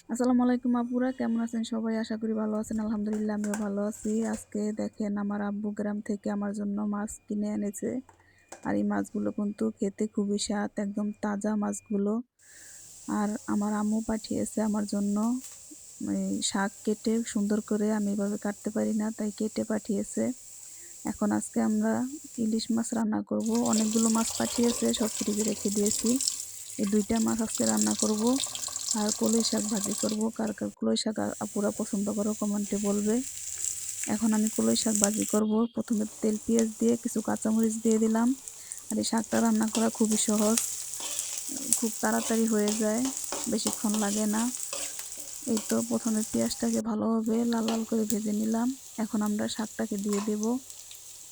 আসসালামু আলাইকুম আপুরা, কেমন আছেন সবাই? আশা করি ভালো আছেন। আলহামদুলিল্লাহ আমিও ভালো আছি। আজকে দেখেন আমার আব্বু গ্রাম থেকে আমার জন্য মাছ কিনে এনেছে। আর এই মাছগুলো কিন্তু খেতে খুবই স্বাদ, একদম তাজা মাছগুলো। আর আমার আম্মু পাঠিয়েছে আমার জন্য এই শাক কেটে সুন্দর করে, আমি এভাবে কাটতে পারি না তাই কেটে পাঠিয়েছে। এখন আজকে আমরা ইলিশ মাছ রান্না করব। অনেকগুলো মাছ পাঠিয়েছে, সব ফ্রিজে রেখে দিয়েছি। এই দুইটা মাছ আজকে রান্না করব। আর কলই শাক ভাজি করব। কার কার কলই শাক আপুরা পছন্দ করো কমেন্টে বলবে। এখন আমি কলই শাক ভাজি করব। প্রথমে তেল পেঁয়াজ দিয়ে কিছু কাঁচামরিচ দিয়ে দিলাম। আর এই শাকটা রান্না করা খুবই সহজ, খুব তাড়াতাড়ি হয়ে যায়, বেশিক্ষণ লাগে না। এই তো প্রথমে পেঁয়াজটাকে ভালোভাবে লাল লাল করে ভেজে নিলাম। এখন আমরা শাকটাকে দিয়ে দেব।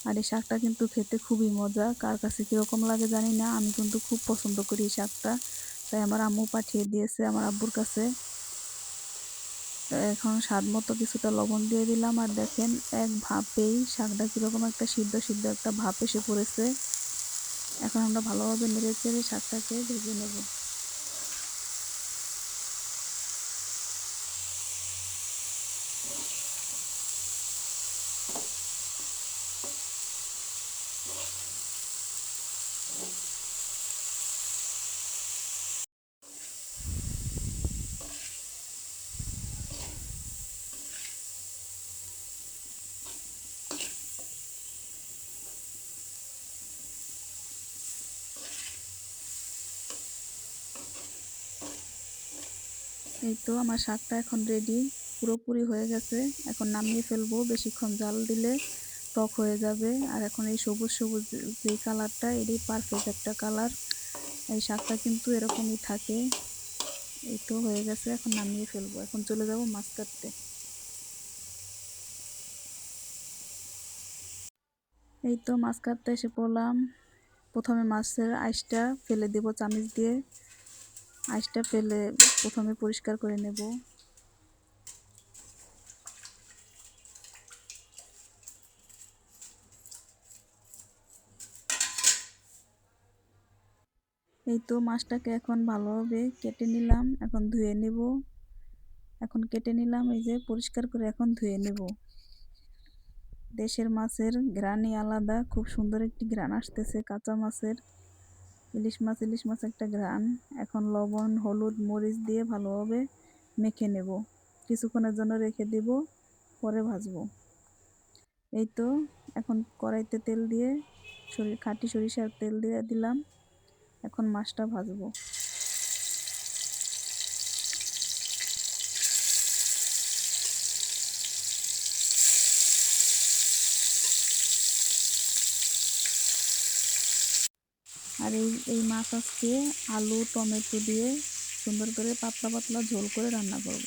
আর এই শাকটা কিন্তু খেতে খুবই মজা। কার কাছে কীরকম লাগে জানি না, আমি কিন্তু খুব পছন্দ করি এই শাকটা। তাই আমার আম্মু পাঠিয়ে দিয়েছে আমার আব্বুর কাছে। এখন স্বাদ মতো কিছুটা লবণ দিয়ে দিলাম। আর দেখেন এক ভাপেই শাকটা কীরকম একটা সিদ্ধ সিদ্ধ একটা ভাপ এসে পড়েছে। এখন আমরা ভালোভাবে নেড়ে চেড়ে শাকটাকে ভেজে নেব। এই তো আমার শাকটা এখন রেডি, পুরোপুরি হয়ে গেছে। এখন নামিয়ে ফেলবো, বেশিক্ষণ জাল দিলে টক হয়ে যাবে। আর এখন এই সবুজ সবুজ যে কালারটা, এটাই পারফেক্ট একটা কালার। এই শাকটা কিন্তু এরকমই থাকে। এই তো হয়ে গেছে, এখন নামিয়ে ফেলবো। এখন চলে যাব মাছ কাটতে। এই তো মাছ কাটতে এসে পড়লাম। প্রথমে মাছের আঁশটা ফেলে দেব চামিচ দিয়ে। আঁশটা ফেলে প্রথমে পরিষ্কার করে নেব। এই তো মাছটাকে এখন ভালোভাবে কেটে নিলাম, এখন ধুয়ে নেব। এখন কেটে নিলাম, এই যে পরিষ্কার করে এখন ধুয়ে নেব। দেশের মাছের ঘ্রাণই আলাদা, খুব সুন্দর একটি ঘ্রাণ আসতেছে কাঁচা মাছের। ইলিশ মাছ একটা ঘ্রাণ। এখন লবণ হলুদ মরিচ দিয়ে ভালোভাবে মেখে নেব, কিছুক্ষণের জন্য রেখে দেব, পরে ভাজবো। এই তো এখন কড়াইতে তেল দিয়ে খাঁটি সরিষার তেল দিয়ে দিলাম। এখন মাছটা ভাজবো। আর এই মাছ আজকে আলু টমেটো দিয়ে সুন্দর করে পাতলা পাতলা ঝোল করে রান্না করব।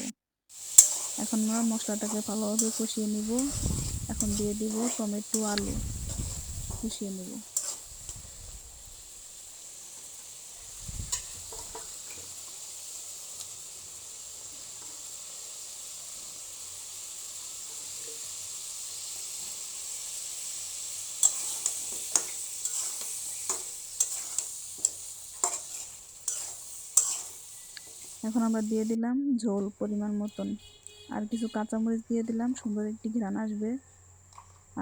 এখন আমরা মশলাটাকে ভালোভাবে কষিয়ে নিব। এখন দিয়ে দিব টমেটো আলু, কষিয়ে নেব। এখন আমরা দিয়ে দিলাম ঝোল পরিমাণ মতন। আর কিছু কাঁচামরিচ দিয়ে দিলাম, সুন্দর একটি ঘ্রাণ আসবে।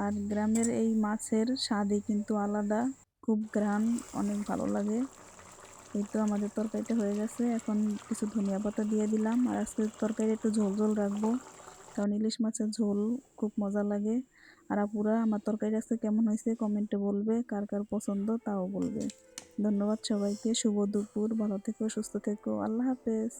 আর গ্রামের এই মাছের স্বাদই কিন্তু আলাদা, খুব ঘ্রাণ, অনেক ভালো লাগে। এই তো আমাদের তরকারিটা হয়ে গেছে। এখন কিছু ধনিয়া পাতা দিয়ে দিলাম। আর আজকে তরকারি একটু ঝোল ঝোল রাখবো, কারণ ইলিশ মাছের ঝোল খুব মজা লাগে। আর আপুরা আমার তরকারি আজকে কেমন হয়েছে কমেন্টে বলবে, কার কার পছন্দ তাও বলবে। ধন্যবাদ সবাইকে, শুভ দুপুর, ভালো থেকো সুস্থ থেকো, আল্লাহ হাফেজ।